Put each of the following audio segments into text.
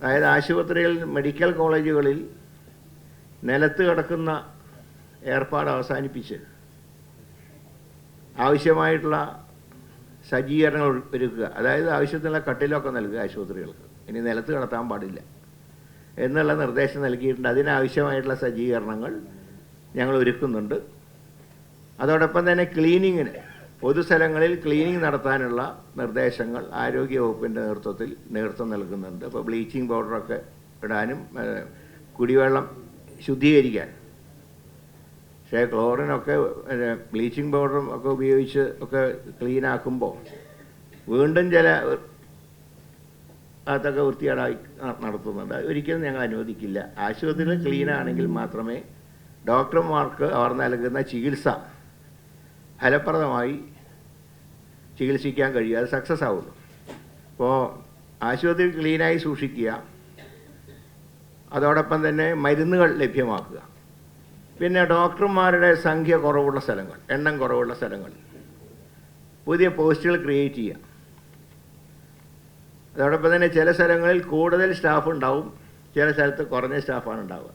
അതായത് ആശുപത്രികൾ, മെഡിക്കൽ കോളേജുകളിൽ നിലത്ത് കിടക്കുന്ന ഏർപ്പാട് അവസാനിപ്പിച്ച് ആവശ്യമായിട്ടുള്ള സജ്ജീകരണങ്ങൾ ഒരുക്കുക. അതായത് ആവശ്യത്തിനുള്ള കട്ടിലൊക്കെ നൽകുക ആശുപത്രികൾക്ക്. ഇനി നിലത്ത് കിടത്താൻ പാടില്ല എന്നുള്ള നിർദ്ദേശം നൽകിയിട്ടുണ്ട്. അതിനാവശ്യമായിട്ടുള്ള സജ്ജീകരണങ്ങൾ ഞങ്ങൾ ഒരുക്കുന്നുണ്ട്. അതോടൊപ്പം തന്നെ ക്ലീനിങ്ങിന്, പൊതുസ്ഥലങ്ങളിൽ ക്ലീനിങ് നടത്താനുള്ള നിർദ്ദേശങ്ങൾ ആരോഗ്യവകുപ്പിൻ്റെ നേതൃത്വം നൽകുന്നുണ്ട്. ഇപ്പോൾ ബ്ലീച്ചിങ് പൗഡറൊക്കെ ഇടാനും കുടിവെള്ളം ശുദ്ധീകരിക്കാൻ. പക്ഷേ ക്ലോറിനൊക്കെ ബ്ലീച്ചിങ് പൗഡറും ഒക്കെ ഉപയോഗിച്ച് ഒക്കെ ക്ലീനാക്കുമ്പോൾ വീണ്ടും ചില അതൊക്കെ വൃത്തികേടായി നടത്തുന്നുണ്ട്. ഒരിക്കലും ഞങ്ങൾ അനുവദിക്കില്ല. ആശുപത്രിയിൽ ക്ലീനാണെങ്കിൽ മാത്രമേ ഡോക്ടർമാർക്ക് അവർ നൽകുന്ന ചികിത്സ ഫലപ്രദമായി ചികിത്സിക്കാൻ കഴിയുക, അത് സക്സസ് ആവുള്ളൂ. അപ്പോൾ ആശുപത്രി ക്ലീനായി സൂക്ഷിക്കുക, അതോടൊപ്പം തന്നെ മരുന്നുകൾ ലഭ്യമാക്കുക. പിന്നെ ഡോക്ടർമാരുടെ സംഖ്യ കുറവുള്ള സ്ഥലങ്ങൾ, എണ്ണം കുറവുള്ള സ്ഥലങ്ങൾ പുതിയ പോസ്റ്റുകൾ ക്രിയേറ്റ് ചെയ്യുക. അതോടൊപ്പം തന്നെ ചില സ്ഥലങ്ങളിൽ കൂടുതൽ സ്റ്റാഫ് ഉണ്ടാവും, ചില സ്ഥലത്ത് കുറഞ്ഞ സ്റ്റാഫാണ് ഉണ്ടാവുക.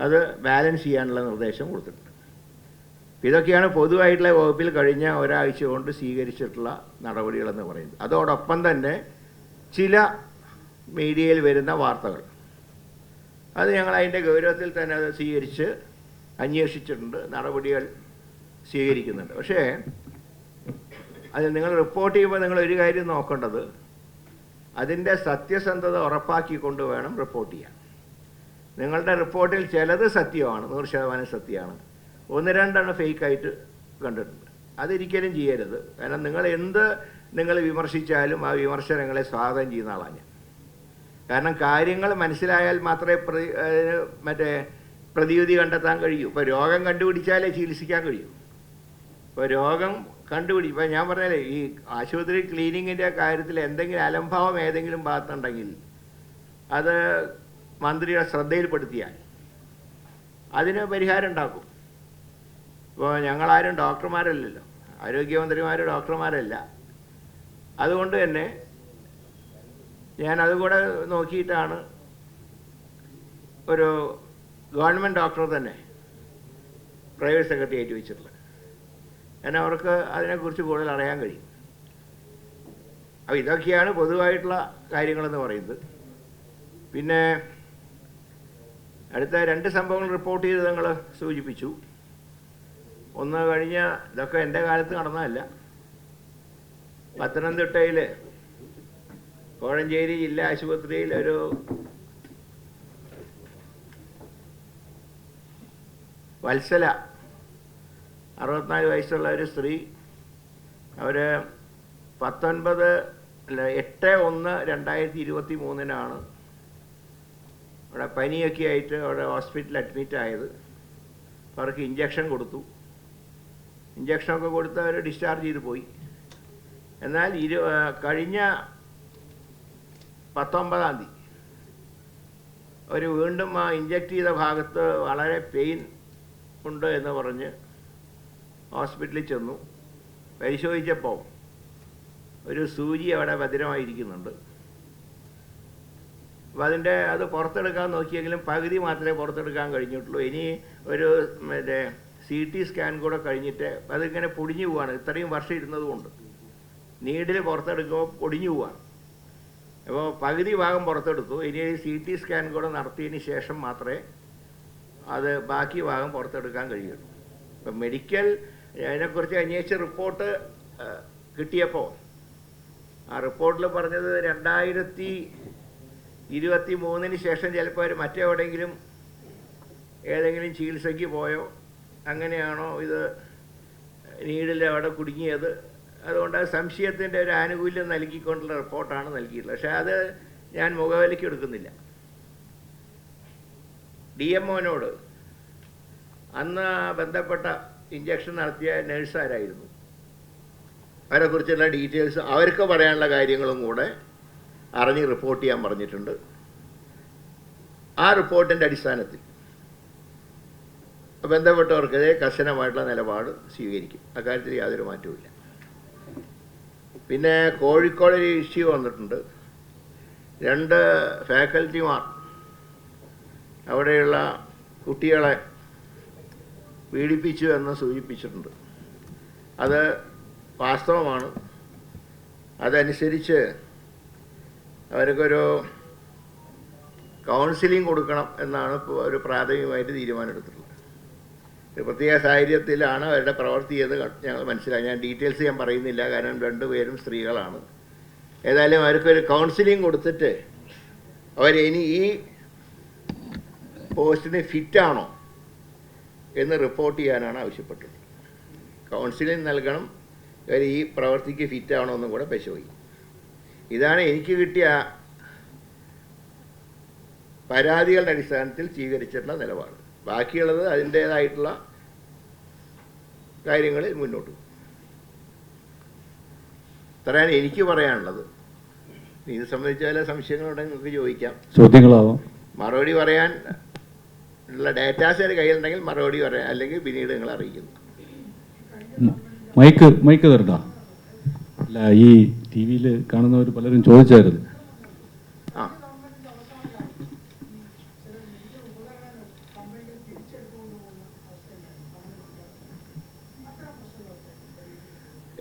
അത് ബാലൻസ് ചെയ്യാനുള്ള നിർദ്ദേശം കൊടുത്തിട്ടുണ്ട്. ഇതൊക്കെയാണ് പൊതുവായിട്ടുള്ള വകുപ്പിൽ കഴിഞ്ഞ ഒരാഴ്ച കൊണ്ട് സ്വീകരിച്ചിട്ടുള്ള നടപടികളെന്ന് പറയുന്നത്. അതോടൊപ്പം തന്നെ ചില മീഡിയയിൽ വരുന്ന വാർത്തകൾ, അത് ഞങ്ങൾ അതിൻ്റെ ഗൗരവത്തിൽ തന്നെ അത് സ്വീകരിച്ച് അന്വേഷിച്ചിട്ടുണ്ട്, നടപടികൾ സ്വീകരിക്കുന്നുണ്ട്. പക്ഷേ അത് നിങ്ങൾ റിപ്പോർട്ട് ചെയ്യുമ്പോൾ നിങ്ങൾ ഒരു കാര്യം നോക്കേണ്ടത്, അതിൻ്റെ സത്യസന്ധത ഉറപ്പാക്കിക്കൊണ്ട് വേണം റിപ്പോർട്ട് ചെയ്യാൻ. നിങ്ങളുടെ റിപ്പോർട്ടിൽ ചിലത് സത്യമാണ്, 100% സത്യമാണ്, 1-2 ഫേക്കായിട്ട് കണ്ടിട്ടുണ്ട്. അതൊരിക്കലും ചെയ്യരുത്. കാരണം നിങ്ങൾ വിമർശിച്ചാലും ആ വിമർശനങ്ങളെ സ്വാഗതം ചെയ്യുന്ന ആളാണ് ഞാൻ. കാരണം കാര്യങ്ങൾ മനസ്സിലായാൽ മാത്രമേ പ്രതിവിധി കണ്ടെത്താൻ കഴിയൂ. ഇപ്പോൾ രോഗം കണ്ടുപിടിച്ചാലേ ചികിത്സിക്കാൻ കഴിയൂ. ഇപ്പോൾ രോഗം ഇപ്പോൾ ഞാൻ പറഞ്ഞാലേ, ഈ ആശുപത്രി ക്ലീനിങ്ങിൻ്റെ കാര്യത്തിൽ എന്തെങ്കിലും അലംഭാവം ഏതെങ്കിലും ഭാഗത്തുണ്ടെങ്കിൽ അത് മന്ത്രിയുടെ ശ്രദ്ധയിൽപ്പെടുത്തിയാൽ അതിന് പരിഹാരം ഉണ്ടാക്കും. ഇപ്പോൾ ഞങ്ങളാരും ഡോക്ടർമാരല്ലല്ലോ, ആരോഗ്യമന്ത്രിമാർ ഡോക്ടർമാരല്ല. അതുകൊണ്ട് തന്നെ ഞാൻ അതുകൂടെ നോക്കിയിട്ടാണ് ഒരു ഗവൺമെൻറ് ഡോക്ടറെ തന്നെ പ്രൈവറ്റ് സെക്രട്ടറിയേറ്റ് വെച്ചിട്ടുള്ളത്. കാരണം അവർക്ക് അതിനെക്കുറിച്ച് കൂടുതൽ അറിയാൻ കഴിയും. അപ്പോൾ ഇതൊക്കെയാണ് പൊതുവായിട്ടുള്ള കാര്യങ്ങളെന്ന് പറയുന്നത്. പിന്നെ അടുത്ത 2 സംഭവങ്ങൾ റിപ്പോർട്ട് ചെയ്ത് നിങ്ങൾ സൂചിപ്പിച്ചു. ഒന്ന് കഴിഞ്ഞ, ഇതൊക്കെ എൻ്റെ കാലത്ത് നടന്നതല്ല, പത്തനംതിട്ടയിൽ കോഴഞ്ചേരി ജില്ലാ ആശുപത്രിയിൽ ഒരു വത്സല 64 വയസ്സുള്ള ഒരു സ്ത്രീ, അവർ 8/1/2023 അവിടെ പനിയൊക്കെ ആയിട്ട് അവിടെ ഹോസ്പിറ്റലിൽ അഡ്മിറ്റ് ആയത്. അവർക്ക് ഇഞ്ചക്ഷൻ കൊടുത്തു. ഇഞ്ചക്ഷനൊക്കെ കൊടുത്ത് അവർ ഡിസ്ചാർജ് ചെയ്ത് പോയി. എന്നാൽ കഴിഞ്ഞ 19-ാം തീയതി അവർ വീണ്ടും ആ ഇഞ്ചക്ട് ചെയ്ത ഭാഗത്ത് വളരെ പെയിൻ ഉണ്ട് എന്ന് പറഞ്ഞ് ഹോസ്പിറ്റലിൽ ചെന്നു. പരിശോധിച്ചപ്പോൾ ഒരു സൂചി അവിടെ ഭദ്രമായിരിക്കുന്നുണ്ട്. അപ്പോൾ അത് പുറത്തെടുക്കാൻ നോക്കിയെങ്കിലും പകുതി മാത്രമേ പുറത്തെടുക്കാൻ കഴിഞ്ഞിട്ടുള്ളൂ. ഇനി ഒരു CT സ്കാൻ കൂടെ കഴിഞ്ഞിട്ട് അതിങ്ങനെ പൊടിഞ്ഞു പോവാണ്. ഇത്രയും വർഷം ഇരുന്നതുകൊണ്ട് നീഡിൽ പുറത്തെടുക്കുമ്പോൾ പൊടിഞ്ഞു പോവാണ്. അപ്പോൾ പകുതി ഭാഗം പുറത്തെടുത്തു. ഇനി CT സ്കാൻ കൂടെ നടത്തിയതിന് ശേഷം മാത്രമേ അത് ബാക്കി ഭാഗം പുറത്തെടുക്കാൻ കഴിയുള്ളൂ. ഇപ്പം മെഡിക്കൽ അതിനെക്കുറിച്ച് അന്വേഷിച്ച റിപ്പോർട്ട് കിട്ടിയപ്പോൾ ആ റിപ്പോർട്ടിൽ പറഞ്ഞത് 2023 ശേഷം ചിലപ്പോൾ അവർ മറ്റെവിടെയെങ്കിലും ഏതെങ്കിലും ചികിത്സയ്ക്ക് പോയോ, അങ്ങനെയാണോ ഇത് നീഡിൽ അവിടെ കുടുങ്ങിയത്. അതുകൊണ്ട് സംശയത്തിൻ്റെ ഒരു ആനുകൂല്യം നൽകിക്കൊണ്ടുള്ള റിപ്പോർട്ടാണ് നൽകിയിട്ടുള്ളത്. പക്ഷേ അത് ഞാൻ മുഖവിലയ്ക്ക് എടുക്കുന്നില്ല. DMOനോട് അന്ന് ബന്ധപ്പെട്ട ഇഞ്ചക്ഷൻ നടത്തിയ നഴ്സുകാരായിരുന്നു, അവരെക്കുറിച്ചുള്ള ഡീറ്റെയിൽസ് അവർക്ക് പറയാനുള്ള കാര്യങ്ങളും കൂടെ അറിഞ്ഞ് റിപ്പോർട്ട് ചെയ്യാൻ പറഞ്ഞിട്ടുണ്ട്. ആ റിപ്പോർട്ടിൻ്റെ അടിസ്ഥാനത്തിൽ ബന്ധപ്പെട്ടവർക്കെതിരെ കർശനമായിട്ടുള്ള നിലപാട് സ്വീകരിക്കും. അക്കാര്യത്തിൽ യാതൊരു മാറ്റവുമില്ല. പിന്നെ കോഴിക്കോട് ഒരു ഇഷ്യൂ വന്നിട്ടുണ്ട്. 2 ഫാക്കൽറ്റിമാർ അവിടെയുള്ള കുട്ടികളെ പീഡിപ്പിച്ചു എന്ന് സൂചിപ്പിച്ചിട്ടുണ്ട്. അത് വാസ്തവമാണ്. അതനുസരിച്ച് അവർക്കൊരു കൗൺസിലിംഗ് കൊടുക്കണം എന്നാണ് ഇപ്പോൾ ഒരു പ്രാഥമികമായിട്ട് തീരുമാനമെടുത്തിട്ടുള്ളത്. ഒരു പ്രത്യേക സാഹചര്യത്തിലാണ് അവരുടെ പ്രവൃത്തി എന്ന് ഞങ്ങൾ മനസ്സിലാക്കി. ഞാൻ ഡീറ്റെയിൽസ് ഞാൻ പറയുന്നില്ല, കാരണം 2 പേരും സ്ത്രീകളാണ്. ഏതായാലും അവർക്കൊരു കൗൺസിലിംഗ് കൊടുത്തിട്ട് അവരിനി ഈ പോസ്റ്റിന് ഫിറ്റാണോ എന്ന് റിപ്പോർട്ട് ചെയ്യാനാണ് ആവശ്യപ്പെട്ടത്. കൗൺസിലിംഗ് നൽകണം, അവർ ഈ പ്രവൃത്തിക്ക് ഫിറ്റാണോ എന്നും കൂടെ പരിശോധിക്കും. ഇതാണ് എനിക്ക് കിട്ടിയ പരാതികളുടെ അടിസ്ഥാനത്തിൽ സ്വീകരിച്ചിട്ടുള്ള നിലപാട്. ബാക്കിയുള്ളത് അതിൻ്റേതായിട്ടുള്ള കാര്യങ്ങളിൽ മുന്നോട്ട് പോകും. ഇത്രയാണ് എനിക്ക് പറയാനുള്ളത്. ഇത് സംബന്ധിച്ച ചില സംശയങ്ങളുണ്ടെങ്കിൽ നിങ്ങൾക്ക് ചോദിക്കാം, ചോദ്യങ്ങളാവാം. മറുപടി പറയാൻ ഉള്ള ഡാറ്റാസ് കയ്യിലുണ്ടെങ്കിൽ മറുപടി പറയാം, അല്ലെങ്കിൽ പിന്നീട് നിങ്ങൾ അറിയിക്കുന്നു. മൈക്ക് തരണ്ട. അല്ല, ഈ ടി വിയിൽ കാണുന്നവർ പലരും ചോദിച്ചായിരുന്നു. ആ,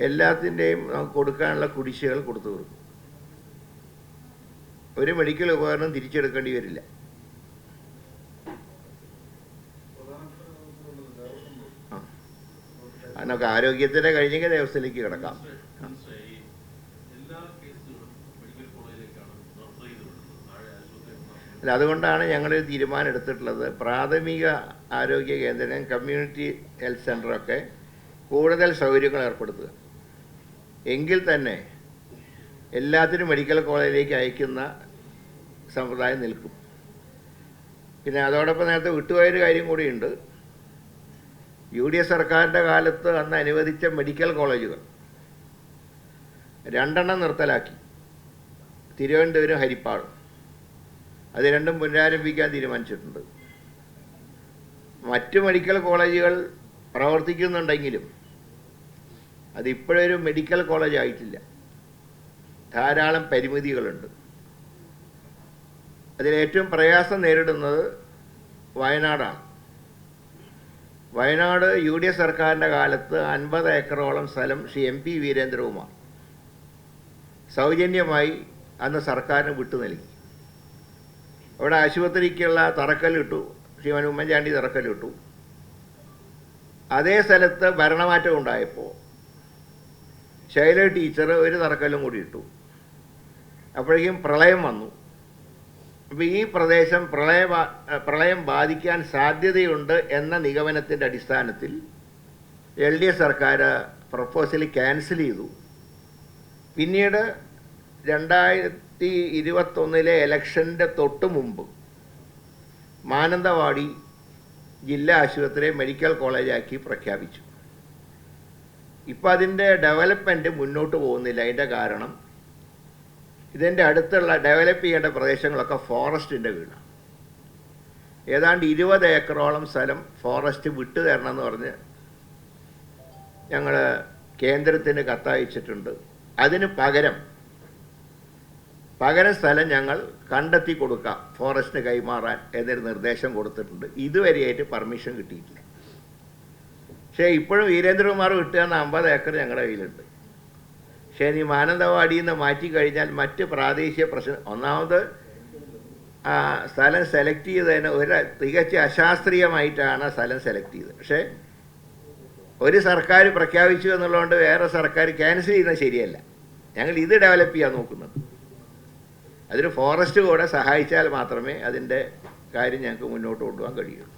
എല്ലാത്തിൻ്റെയും നമുക്ക് കൊടുക്കാനുള്ള കുടിശ്ശികൾ കൊടുത്തു കൊടുക്കും. ഒരു മെഡിക്കൽ ഉപകരണം തിരിച്ചെടുക്കേണ്ടി വരില്ല. അതിനൊക്കെ ആരോഗ്യത്തിൻ്റെ കഴിഞ്ഞെങ്കിൽ വ്യവസ്ഥയിലേക്ക് കിടക്കാം. അല്ല, അതുകൊണ്ടാണ് ഞങ്ങളൊരു തീരുമാനം എടുത്തിട്ടുള്ളത്. പ്രാഥമിക ആരോഗ്യ കേന്ദ്രം, കമ്മ്യൂണിറ്റി ഹെൽത്ത് സെൻ്ററൊക്കെ കൂടുതൽ സൗകര്യങ്ങൾ ഏർപ്പെടുത്തുക. എങ്കിൽ തന്നെ എല്ലാത്തിനും മെഡിക്കൽ കോളേജിലേക്ക് അയക്കുന്ന സമ്പ്രദായം നിൽക്കും. പിന്നെ അതോടൊപ്പം നേരത്തെ വിട്ടുപോയൊരു കാര്യം കൂടിയുണ്ട്. UDF സർക്കാരിൻ്റെ കാലത്ത് അന്ന് അനുവദിച്ച മെഡിക്കൽ കോളേജുകൾ 2 നിർത്തലാക്കി. തിരുവനന്തപുരം, ഹരിപ്പാട്. അത് 2 പുനരാരംഭിക്കാൻ തീരുമാനിച്ചിട്ടുണ്ട്. മറ്റ് മെഡിക്കൽ കോളേജുകൾ പ്രവർത്തിക്കുന്നുണ്ടെങ്കിലും അതിപ്പോഴൊരു മെഡിക്കൽ കോളേജ് ആയിട്ടില്ല. ധാരാളം പരിമിതികളുണ്ട്. അതിലേറ്റവും പ്രയാസം നേരിടുന്നത് വയനാടാണ്. വയനാട് UDF സർക്കാരിൻ്റെ കാലത്ത് 50 ഏക്കറോളം സ്ഥലം ശ്രീ MP വീരേന്ദ്രകുമാർ സൗജന്യമായി അന്ന് സർക്കാരിന് വിട്ടു നൽകി. അവിടെ ആശുപത്രിക്കുള്ള തറക്കല്ലിട്ടു. ശ്രീമാൻ ഉമ്മൻചാണ്ടി തറക്കല്ലിട്ടു. അതേ സ്ഥലത്ത് ഭരണമാറ്റം ഉണ്ടായപ്പോൾ ശൈല ടീച്ചർ ഒരു തറക്കല്ലും കൂടി ഇട്ടു. അപ്പോഴേക്കും പ്രളയം വന്നു. അപ്പോൾ ഈ പ്രദേശം പ്രളയം ബാധിക്കാൻ സാധ്യതയുണ്ട് എന്ന നിഗമനത്തിൻ്റെ അടിസ്ഥാനത്തിൽ LDF സർക്കാർ പ്രപ്പോസൽ ക്യാൻസൽ ചെയ്തു. പിന്നീട് 2021 ഇലക്ഷൻ്റെ തൊട്ട് മുമ്പ് മാനന്തവാടി ജില്ലാ ആശുപത്രിയെ മെഡിക്കൽ കോളേജാക്കി പ്രഖ്യാപിച്ചു. ഇപ്പോൾ അതിൻ്റെ ഡെവലപ്മെൻറ്റ് മുന്നോട്ട് പോകുന്നില്ല. അതിൻ്റെ കാരണം ഇതിൻ്റെ അടുത്തുള്ള ഡെവലപ്പ് ചെയ്യേണ്ട പ്രദേശങ്ങളൊക്കെ ഫോറസ്റ്റിൻ്റെ വീടാണ്. ഏതാണ്ട് 20 ഏക്കറോളം സ്ഥലം ഫോറസ്റ്റ് വിട്ടു തരണമെന്ന് പറഞ്ഞ് ഞങ്ങൾ കേന്ദ്രത്തിന് കത്തയച്ചിട്ടുണ്ട്. അതിന് പകരം സ്ഥലം ഞങ്ങൾ കണ്ടെത്തി കൊടുക്കാം, ഫോറസ്റ്റിന് കൈമാറാൻ എന്നൊരു നിർദ്ദേശം കൊടുത്തിട്ടുണ്ട്. ഇതുവരെയായിട്ട് പെർമിഷൻ കിട്ടിയിട്ടില്ല. പക്ഷേ ഇപ്പോഴും വീരേന്ദ്രകുമാർ വിട്ടുതന്ന 50 ഏക്കർ ഞങ്ങളുടെ കയ്യിലുണ്ട്. പക്ഷേ ഇനി മാനന്തവാടിയിൽ നിന്ന് മാറ്റിക്കഴിഞ്ഞാൽ മറ്റ് പ്രാദേശിക പ്രശ്നം, ഒന്നാമത് സ്ഥലം സെലക്ട് ചെയ്തതിന് തികച്ച അശാസ്ത്രീയമായിട്ടാണ് സ്ഥലം സെലക്ട് ചെയ്തത്. പക്ഷേ ഒരു സർക്കാർ പ്രഖ്യാപിച്ചു എന്നുള്ളതുകൊണ്ട് വേറെ സർക്കാർ ക്യാൻസൽ ചെയ്യുന്നത് ശരിയല്ല. ഞങ്ങൾ ഇത് ഡെവലപ്പ് ചെയ്യാൻ നോക്കുന്നത്. അതിന് ഫോറസ്റ്റ് കൂടെ സഹായിച്ചാൽ മാത്രമേ അതിൻ്റെ കാര്യം ഞങ്ങൾക്ക് മുന്നോട്ട് കൊണ്ടുപോകാൻ കഴിയുള്ളൂ.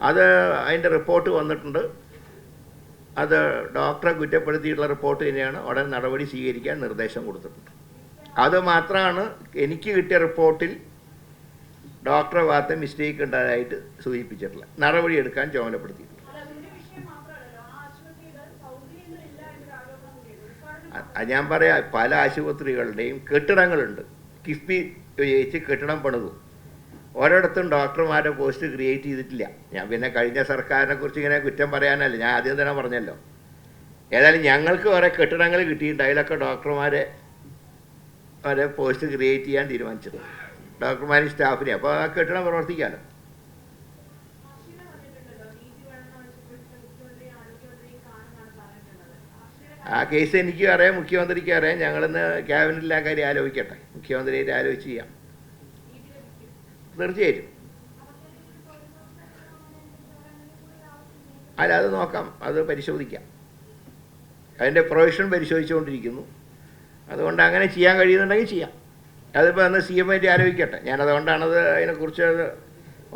അത് അതിൻ്റെ റിപ്പോർട്ട് വന്നിട്ടുണ്ട്. അത് ഡോക്ടറെ കുറ്റപ്പെടുത്തിയിട്ടുള്ള റിപ്പോർട്ട് തന്നെയാണ്. ഉടൻ നടപടി സ്വീകരിക്കാൻ നിർദ്ദേശം കൊടുത്തിട്ടുണ്ട്. അത് മാത്രമാണ് എനിക്ക് കിട്ടിയ റിപ്പോർട്ടിൽ ഡോക്ടറെ ഭാഗത്ത് മിസ്റ്റേക്ക് ഉണ്ടായതായിട്ട് സൂചിപ്പിച്ചിട്ടില്ല. നടപടി എടുക്കാൻ ചുമതലപ്പെടുത്തിയിട്ടുണ്ട്. ഞാൻ പറയാം, പല ആശുപത്രികളുടെയും കെട്ടിടങ്ങളുണ്ട്. കിഫ്ബി ഉപയോഗിച്ച് കെട്ടിടം പണിതു. ഓരോടത്തും ഡോക്ടർമാരുടെ പോസ്റ്റ് ക്രിയേറ്റ് ചെയ്തിട്ടില്ല. ഞാൻ പിന്നെ കഴിഞ്ഞ സർക്കാരിനെ കുറിച്ച് ഇങ്ങനെ കുറ്റം പറയാനല്ല, ഞാൻ ആദ്യം തന്നെ പറഞ്ഞല്ലോ. ഏതായാലും ഞങ്ങൾക്ക് കുറേ കെട്ടിടങ്ങൾ കിട്ടിയിട്ടുണ്ട്. അതിലൊക്കെ ഡോക്ടർമാരെ വരെ പോസ്റ്റ് ക്രിയേറ്റ് ചെയ്യാൻ തീരുമാനിച്ചത്, ഡോക്ടർമാരും സ്റ്റാഫിനെ. അപ്പോൾ ആ കെട്ടിടം പ്രവർത്തിക്കാമല്ലോ. ആ കേസ് എനിക്കും അറിയാം, മുഖ്യമന്ത്രിക്കും അറിയാം. ഞങ്ങളിന്ന് ക്യാബിനറ്റിൽ ആ കാര്യം ആലോചിക്കട്ടെ, മുഖ്യമന്ത്രിയായിട്ട് ആലോചിച്ച് ചെയ്യാം. തീർച്ചയായിട്ടും. അല്ല, അത് നോക്കാം, അത് പരിശോധിക്കാം. അതിൻ്റെ പ്രൊവിഷൻ പരിശോധിച്ചുകൊണ്ടിരിക്കുന്നു. അതുകൊണ്ട് അങ്ങനെ ചെയ്യാൻ കഴിയുന്നുണ്ടെങ്കിൽ ചെയ്യാം. അതിപ്പോൾ അന്ന് CM ആയിട്ട് ആലോചിക്കട്ടെ. ഞാനതുകൊണ്ടാണത് അതിനെക്കുറിച്ച്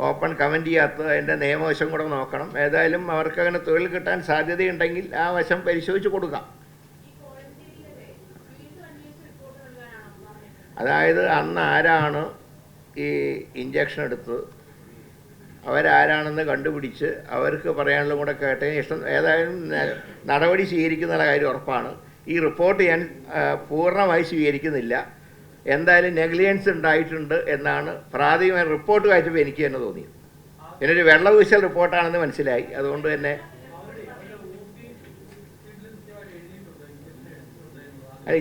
ഓപ്പൺ കമൻറ്റ് ചെയ്യാത്തത്. അതിൻ്റെ നിയമവശം കൂടെ നോക്കണം. ഏതായാലും അവർക്ക് അങ്ങനെ തൊഴിൽ കിട്ടാൻ സാധ്യതയുണ്ടെങ്കിൽ ആ വശം പരിശോധിച്ച് കൊടുക്കാം. അതായത് അന്ന് ആരാണ് ഈ ഇഞ്ചക്ഷൻ എടുത്തത്, അവരാരാണെന്ന് കണ്ടുപിടിച്ച് അവർക്ക് പറയാനുള്ള കൂടെ കേട്ടതിന് ശേഷം ഏതായാലും നടപടി സ്വീകരിക്കുന്ന കാര്യം ഉറപ്പാണ്. ഈ റിപ്പോർട്ട് ഞാൻ പൂർണ്ണമായി സ്വീകരിക്കുന്നില്ല. എന്തായാലും നെഗ്ലിജൻസ് ഉണ്ടായിട്ടുണ്ട് എന്നാണ് പ്രാഥമികമായ റിപ്പോർട്ട് വായിച്ചപ്പോൾ എനിക്ക് തന്നെ തോന്നിയത്. ഇതിനൊരു വെള്ളപൂശൽ റിപ്പോർട്ടാണെന്ന് മനസ്സിലായി. അതുകൊണ്ട് തന്നെ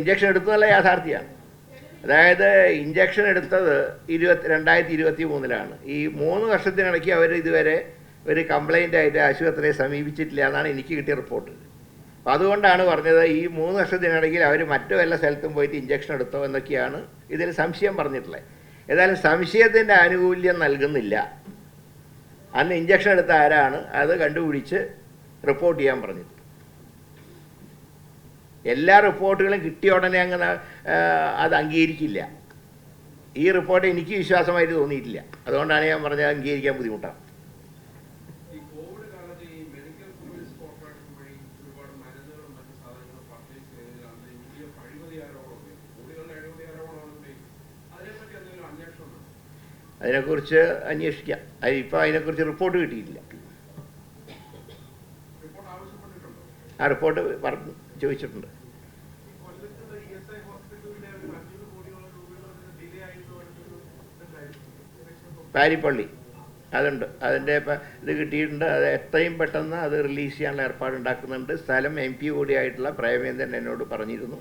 ഇഞ്ചക്ഷൻ എടുത്തതല്ല യാഥാർത്ഥ്യമാണ്. അതായത് ഇഞ്ചക്ഷൻ എടുത്തത് 2023 ഈ 3 വർഷത്തിനിടയ്ക്ക് അവർ ഇതുവരെ ഒരു കംപ്ലൈൻ്റായിട്ട് ആശുപത്രിയെ സമീപിച്ചിട്ടില്ല എന്നാണ് എനിക്ക് കിട്ടിയ റിപ്പോർട്ട്. അപ്പം അതുകൊണ്ടാണ് പറഞ്ഞത് ഈ 3 വർഷത്തിനിടയ്ക്ക് അവർ മറ്റു വല്ല സ്ഥലത്തും പോയിട്ട് ഇഞ്ചക്ഷൻ എടുത്തോ എന്നൊക്കെയാണ് ഇതിൽ സംശയം പറഞ്ഞിട്ടുള്ളത്. ഏതായാലും സംശയത്തിൻ്റെ ആനുകൂല്യം നൽകുന്നില്ല. അന്ന് ഇഞ്ചക്ഷൻ എടുത്ത ആരാണ് അത് കണ്ടുപിടിച്ച് റിപ്പോർട്ട് ചെയ്യാൻ പറഞ്ഞിട്ട്. എല്ലാ റിപ്പോർട്ടുകളും കിട്ടിയ ഉടനെ അങ്ങനെ അത് അംഗീകരിക്കില്ല. ഈ റിപ്പോർട്ട് എനിക്ക് വിശ്വാസമായിട്ട് തോന്നിയിട്ടില്ല. അതുകൊണ്ടാണ് ഞാൻ പറഞ്ഞത് അംഗീകരിക്കാൻ ബുദ്ധിമുട്ടാണ്. അതിനെക്കുറിച്ച് അന്വേഷിക്കാം. ഇപ്പോൾ അതിനെക്കുറിച്ച് റിപ്പോർട്ട് കിട്ടിയിട്ടില്ല. ആ റിപ്പോർട്ട് ചോദിച്ചിട്ടുണ്ട്. പാരിപ്പള്ളി അതുണ്ട്, അതിൻ്റെ ഇത് കിട്ടിയിട്ടുണ്ട്. അത് എത്രയും പെട്ടെന്ന് അത് റിലീസ് ചെയ്യാനുള്ള ഏർപ്പാടുണ്ടാക്കുന്നുണ്ട്. സ്ഥലം MP കൂടിയായിട്ടുള്ള പ്രേമേന്ദ്രൻ എന്നോട് പറഞ്ഞിരുന്നു.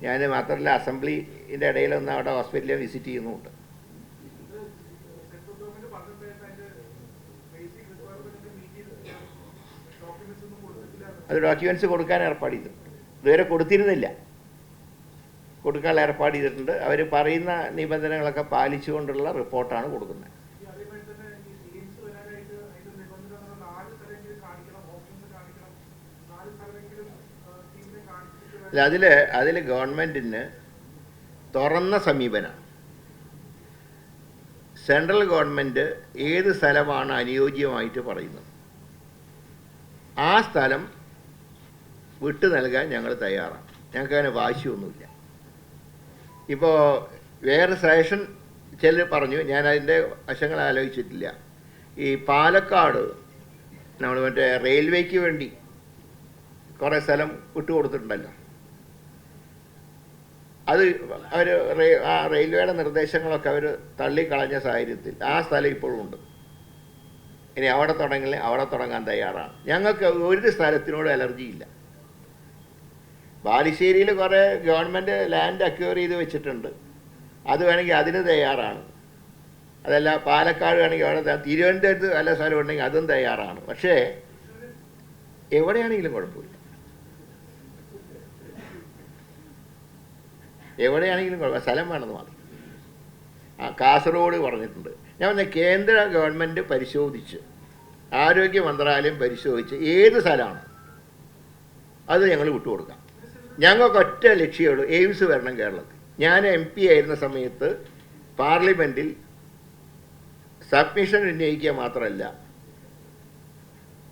ഞാൻ മാത്രമല്ല അസംബ്ലിൻ്റെ ഇടയിലൊന്ന് അവിടെ ഹോസ്പിറ്റലിൽ വിസിറ്റ് ചെയ്യുന്നുമുണ്ട്. അത് ഡോക്യുമെൻറ്റ്സ് കൊടുക്കാൻ ഏർപ്പാട് ചെയ്തിട്ടുണ്ട്. ഇതുവരെ കൊടുത്തിരുന്നില്ല, കൊടുക്കാൻ ഏർപ്പാട് ചെയ്തിട്ടുണ്ട്. അവർ പറയുന്ന നിബന്ധനകളൊക്കെ പാലിച്ചുകൊണ്ടുള്ള റിപ്പോർട്ടാണ് കൊടുക്കുന്നത്. അല്ല, അതിൽ ഗവൺമെൻറ്റിന് തുറന്ന സമീപനം. സെൻട്രൽ ഗവൺമെൻറ് ഏത് സ്ഥലമാണ് അനുയോജ്യമായിട്ട് പറയുന്നത് ആ സ്ഥലം വിട്ടു നൽകാൻ ഞങ്ങൾ തയ്യാറാണ്. ഞങ്ങൾക്ക് അങ്ങനെ വാശിയൊന്നുമില്ല. ഇപ്പോൾ വേറെ സജഷൻ ചിലർ പറഞ്ഞു, ഞാൻ അതിൻ്റെ വശങ്ങൾ ആലോചിച്ചിട്ടില്ല. ഈ പാലക്കാട് നമ്മൾ മറ്റേ റെയിൽവേക്ക് വേണ്ടി കുറേ സ്ഥലം വിട്ടുകൊടുത്തിട്ടുണ്ടല്ലോ. അത് അവർ ആ റെയിൽവേയുടെ നിർദ്ദേശങ്ങളൊക്കെ അവർ തള്ളിക്കളഞ്ഞ സാഹചര്യത്തിൽ ആ സ്ഥലം ഇപ്പോഴും ഉണ്ട്. ഇനി അവിടെ തുടങ്ങില്ല, അവിടെ തുടങ്ങാൻ തയ്യാറാണ്. ഞങ്ങൾക്ക് ഒരു സ്ഥലത്തിനോട് അലർജിയില്ല. ബാലുശ്ശേരിയിൽ കുറേ ഗവൺമെൻറ് ലാൻഡ് അക്വയർ ചെയ്ത് വെച്ചിട്ടുണ്ട്, അത് വേണമെങ്കിൽ അതിന് തയ്യാറാണ്. അതല്ല പാലക്കാട് വേണമെങ്കിൽ അവിടെ, തിരുവനന്തപുരത്ത് വല്ല സ്ഥലം ഉണ്ടെങ്കിൽ അതും തയ്യാറാണ്. പക്ഷേ എവിടെയാണെങ്കിലും കുഴപ്പമില്ല, എവിടെയാണെങ്കിലും കുഴപ്പമില്ല, സ്ഥലം വേണമെന്ന് മാത്രം. കാസർഗോഡ് പറഞ്ഞിട്ടുണ്ട്. ഞാൻ പറഞ്ഞ കേന്ദ്ര ഗവൺമെൻറ് പരിശോധിച്ച്, ആരോഗ്യ മന്ത്രാലയം പരിശോധിച്ച് ഏത് സ്ഥലമാണ് അത് ഞങ്ങൾ വിട്ടുകൊടുക്കാം. ഞങ്ങൾക്ക് ഒറ്റ ലക്ഷ്യമുള്ളൂ, എയിംസ് വരണം കേരളത്തിൽ. ഞാൻ MP ആയിരുന്ന സമയത്ത് പാർലമെൻറ്റിൽ സബ്മിഷൻ ഉന്നയിക്കുക മാത്രമല്ല,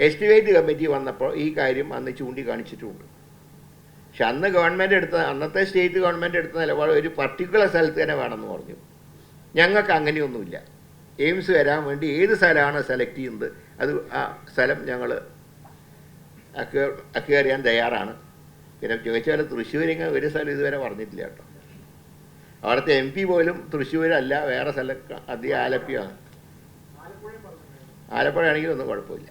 എസ്റ്റിമേറ്റ് കമ്മിറ്റി വന്നപ്പോൾ ഈ കാര്യം അന്ന് ചൂണ്ടിക്കാണിച്ചിട്ടുമുണ്ട്. പക്ഷെ അന്ന് ഗവൺമെൻറ് അന്നത്തെ സ്റ്റേറ്റ് ഗവൺമെൻറ് എടുത്ത നിലപാട് ഒരു പർട്ടിക്കുലർ സ്ഥലത്ത് തന്നെ വേണമെന്ന് പറഞ്ഞു. ഞങ്ങൾക്ക് അങ്ങനെയൊന്നുമില്ല. എയിംസ് വരാൻ വേണ്ടി ഏത് സ്ഥലമാണ് സെലക്ട് ചെയ്യുന്നത് അത് ആ സ്ഥലം ഞങ്ങൾ അക്വയർ ചെയ്യാൻ തയ്യാറാണ്. പിന്നെ ചോദിച്ചാൽ തൃശ്ശൂരിങ്ങ് ഒരു സ്ഥലം ഇതുവരെ പറഞ്ഞിട്ടില്ല കേട്ടോ. അവിടുത്തെ MP പോലും തൃശ്ശൂരല്ല, വേറെ സ്ഥലം അധികം ആലപ്പിയാണ്. ആലപ്പുഴ ആണെങ്കിലും ഒന്നും കുഴപ്പമില്ല.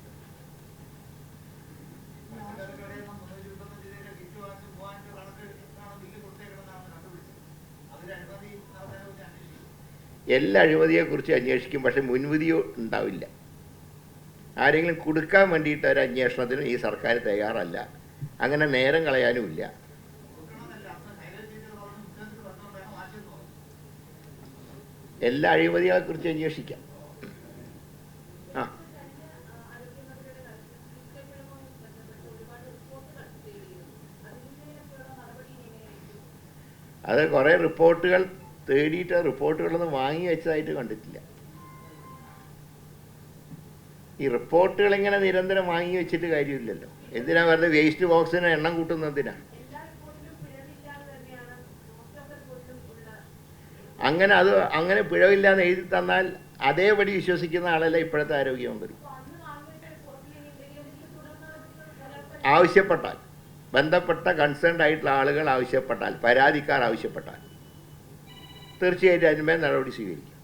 എല്ലാ അഴിമതിയെക്കുറിച്ച് അന്വേഷിക്കും, പക്ഷെ മുൻവിധിയോ ഉണ്ടാവില്ല. ആരെങ്കിലും കൊടുക്കാൻ വേണ്ടിയിട്ട് ഒരു അന്വേഷണത്തിന് ഈ സർക്കാർ തയ്യാറല്ല. അങ്ങനെ നേരം കളയാനുമില്ല. എല്ലാ അഴിമതികളെക്കുറിച്ച് അന്വേഷിക്കാം. ആ അത് കുറേ റിപ്പോർട്ടുകൾ തേടിയിട്ട് റിപ്പോർട്ടുകളൊന്നും വാങ്ങി വെച്ചതായിട്ട് കണ്ടിട്ടില്ല. ഈ റിപ്പോർട്ടുകൾ ഇങ്ങനെ നിരന്തരം വാങ്ങി വെച്ചിട്ട് കാര്യമില്ലല്ലോ. എന്തിനാ വെറുതെ വേസ്റ്റ് ബോക്സിന് എണ്ണം കൂട്ടുന്നതിനാ? അങ്ങനെ പിഴവില്ലാന്ന് എഴുതി തന്നാൽ അതേപടി വിശ്വസിക്കുന്ന ആളല്ല ഇപ്പോഴത്തെ ആരോഗ്യമന്ത്രി. ആവശ്യപ്പെട്ടാൽ, ബന്ധപ്പെട്ട കൺസേൺഡ് ആയിട്ടുള്ള ആളുകൾ ആവശ്യപ്പെട്ടാൽ, പരാതിക്കാർ ആവശ്യപ്പെട്ടാൽ തീർച്ചയായിട്ടും അതിന്മേൽ നടപടി സ്വീകരിക്കും.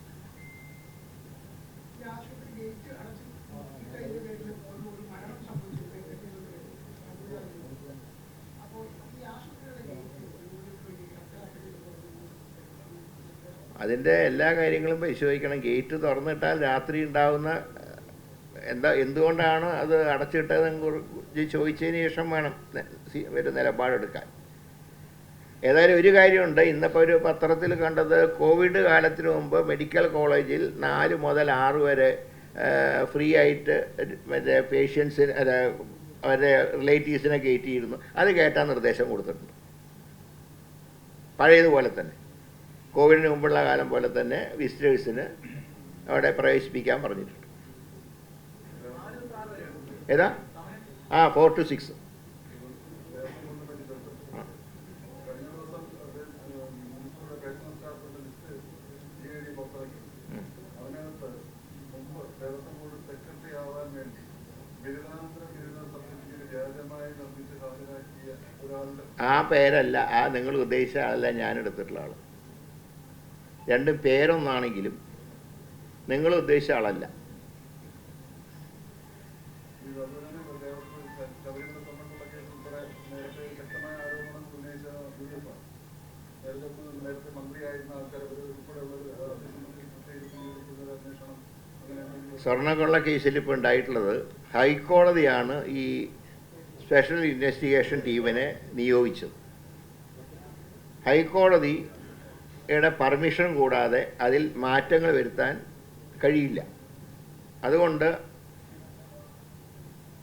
അതിൻ്റെ എല്ലാ കാര്യങ്ങളും പരിശോധിക്കണം. ഗേറ്റ് തുറന്നിട്ടാൽ രാത്രി ഉണ്ടാകുന്ന എന്തുകൊണ്ടാണ് അത് അടച്ചിട്ടതെന്ന് ചോദിച്ചതിന് ശേഷം വേണം ഒരു നിലപാടെടുക്കാൻ. ഏതായാലും ഒരു കാര്യമുണ്ട്, ഇന്നിപ്പോൾ ഒരു പത്രത്തിൽ കണ്ടത്, കോവിഡ് കാലത്തിന് മുമ്പ് മെഡിക്കൽ കോളേജിൽ 4 മുതൽ 6 വരെ ഫ്രീ ആയിട്ട് മറ്റേ പേഷ്യൻസിന് അവരുടെ റിലേറ്റീവ്സിനെ കയറ്റിയിരുന്നു. അത് കയറ്റാൻ നിർദ്ദേശം കൊടുത്തിട്ടുണ്ട്. പഴയതുപോലെ തന്നെ, കോവിഡിന് മുമ്പുള്ള കാലം പോലെ തന്നെ വിസിറ്റേഴ്സിന് അവിടെ പ്രവേശിപ്പിക്കാൻ പറഞ്ഞിട്ടുണ്ട്. ഏതാ? 4 to 6. ആ പേരല്ല, നിങ്ങൾ ഉദ്ദേശിച്ച ആളല്ല ഞാൻ എടുത്തിട്ടുള്ള ആൾ. രണ്ടും പേരൊന്നാണെങ്കിലും നിങ്ങൾ ഉദ്ദേശിച്ച ആളല്ല. സ്വർണ്ണക്കൊള്ള കേസിൽ ഇപ്പോൾ ഉണ്ടായിട്ടുള്ളത്, ഹൈക്കോടതിയാണ് ഈ സ്പെഷ്യൽ ഇൻവെസ്റ്റിഗേഷൻ ടീമിനെ നിയോഗിച്ചത്. ഹൈക്കോടതിയുടെ പെർമിഷൻ കൂടാതെ അതിൽ മാറ്റങ്ങൾ വരുത്താൻ കഴിയില്ല. അതുകൊണ്ട്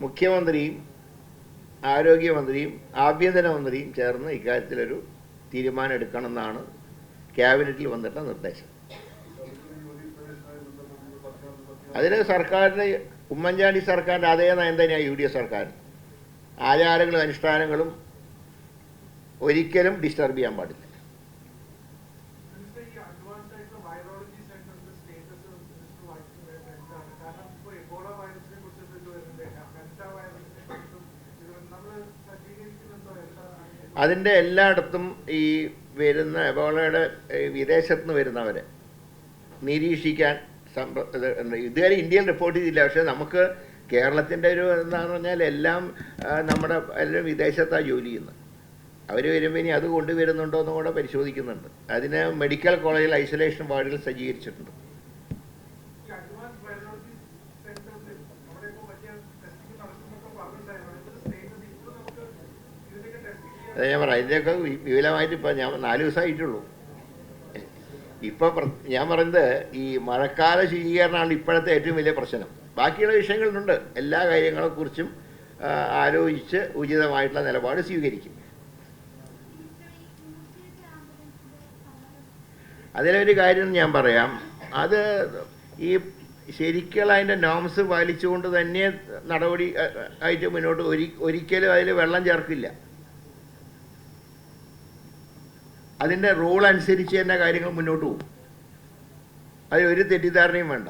മുഖ്യമന്ത്രിയും ആരോഗ്യമന്ത്രിയും ആഭ്യന്തരമന്ത്രിയും ചേർന്ന് ഇക്കാര്യത്തിലൊരു തീരുമാനം എടുക്കണമെന്നാണ് ക്യാബിനറ്റിൽ വന്നിട്ടുള്ള നിർദ്ദേശം. അതിന് സർക്കാരിന്, ഉമ്മൻചാണ്ടി സർക്കാരിൻ്റെ അതേ നയം തന്നെയാണ് UDF സർക്കാർ. ആചാരങ്ങളും അനുഷ്ഠാനങ്ങളും ഒരിക്കലും ഡിസ്റ്റർബ് ചെയ്യാൻ പാടില്ല. അതിൻ്റെ എല്ലായിടത്തും ഈ വരുന്ന എബോളയുടെ വിദേശത്തു നിന്ന് വരുന്നവരെ നിരീക്ഷിക്കാൻ ഇതുവരെ ഇന്ത്യയിൽ റിപ്പോർട്ട് ചെയ്തില്ല. പക്ഷേ നമുക്ക് കേരളത്തിൻ്റെ ഒരു എന്താണെന്ന് പറഞ്ഞാൽ എല്ലാം നമ്മുടെ എല്ലാവരും വിദേശത്താണ് ജോലി ചെയ്യുന്നത്. അവർ വരുമ്പോൾ ഇനി അത് കൊണ്ടുവരുന്നുണ്ടോ എന്നും കൂടെ പരിശോധിക്കുന്നുണ്ട്. അതിന് മെഡിക്കൽ കോളേജിൽ ഐസൊലേഷൻ വാർഡുകൾ സജ്ജീകരിച്ചിട്ടുണ്ട്. അതെ ഞാൻ പറയാം, ഇതിൻ്റെയൊക്കെ വിപുലമായിട്ട് ഇപ്പോൾ ഞാൻ 4 ദിവസമായിട്ടുള്ളൂ. ഇപ്പോൾ ഞാൻ പറയുന്നത് ഈ മഴക്കാല ശുചീകരണമാണ് ഇപ്പോഴത്തെ ഏറ്റവും വലിയ പ്രശ്നം. ബാക്കിയുള്ള വിഷയങ്ങളുണ്ട്. എല്ലാ കാര്യങ്ങളെക്കുറിച്ചും ആലോചിച്ച് ഉചിതമായിട്ടുള്ള നിലപാട് സ്വീകരിക്കും. അതിലൊരു കാര്യം ഞാൻ പറയാം, അത് ഈ ശരിക്കുള്ള അതിൻ്റെ നോംസ് പാലിച്ചുകൊണ്ട് തന്നെ നടപടി ആയിട്ട് മുന്നോട്ട് ഒരിക്കലും അതിൽ വെള്ളം ചേർക്കില്ല. അതിൻ്റെ റൂൾ അനുസരിച്ച് തന്നെ കാര്യങ്ങൾ മുന്നോട്ട് പോകും. അതിൽ ഒരു തെറ്റിദ്ധാരണയും വേണ്ട.